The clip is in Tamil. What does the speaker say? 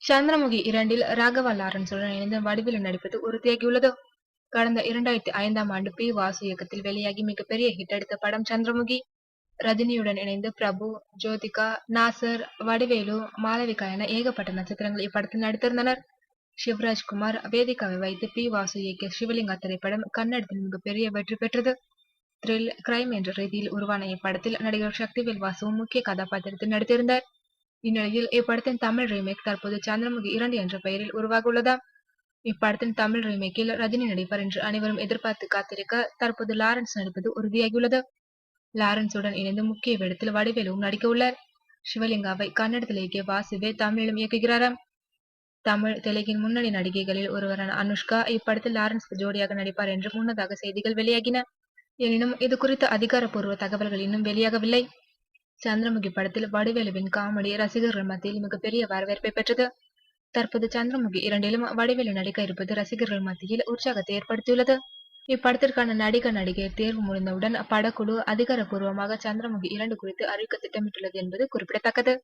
சந்திரமுகி இரண்டில் ராகவா லாரன்ஸுடன் இணைந்து வடிவில் நடிப்பது உறுதியாகியுள்ளது. கடந்த 2005ஆம் ஆண்டு பி. வாசு இயக்கத்தில் வெளியாகி மிகப்பெரிய ஹிட் அடித்த படம் சந்திரமுகி. ரஜினியுடன் இணைந்து பிரபு, ஜோதிகா, நாசர், வடிவேலு, மாளவிகா என ஏகப்பட்ட நட்சத்திரங்கள் இப்படத்தில் நடித்திருந்தனர். சிவராஜ்குமார், வேதிகாவை வைத்து பி. வாசு இயக்கிய சிவலிங்கா திரைப்படம் கன்னடத்தில் மிகப்பெரிய வெற்றி பெற்றது. த்ரில், கிரைம் என்ற ரீதியில் உருவான இப்படத்தில் நடிகர் சக்திவேல் வாசுவும் முக்கிய கதாபாத்திரத்தில் நடித்திருந்தார். இந்நிலையில் இப்படத்தின் தமிழ் ரீமேக் தற்போது சந்திரமுகி 2 என்ற பெயரில் உருவாக உள்ளதாம். இப்படத்தின் தமிழ் ரீமேக்கில் ரஜினி நடிப்பார் என்று அனைவரும் எதிர்பார்த்து காத்திருக்க, தற்போது லாரன்ஸ் நடிப்பது உறுதியாகியுள்ளது. லாரன்ஸுடன் இணைந்து முக்கிய வேடத்தில் வடிவேலுவும் நடிக்க உள்ளார். சிவலிங்காவை கன்னடத்தில் இயக்கிய வாசுவே தமிழிலும் இயக்குகிறாராம். தமிழ், தெலுங்கின் முன்னணி நடிகைகளில் ஒருவரான அனுஷ்கா இப்படத்தில் லாரன்ஸ்க்கு ஜோடியாக நடிப்பார் என்று முன்னதாக செய்திகள் வெளியாகின. எனினும் இது குறித்த அதிகாரப்பூர்வ தகவல்கள் இன்னும் வெளியாகவில்லை. சந்திரமுகி படத்தில் வடிவேலுவின் காமெடி ரசிகர்கள் மத்தியில் மிகப்பெரிய வரவேற்பை பெற்றது. தற்போது சந்திரமுகி 2லும் வடிவேலு நடிக்க இருப்பது ரசிகர்கள் மத்தியில் உற்சாகத்தை ஏற்படுத்தியுள்ளது. இப்படத்திற்கான நடிகர் நடிகையர் தேர்வு முடிந்தவுடன் படக்குழு அதிகாரப்பூர்வமாக சந்திரமுகி 2 குறித்து அறிவிக்க திட்டமிட்டுள்ளது என்பது குறிப்பிடத்தக்கது.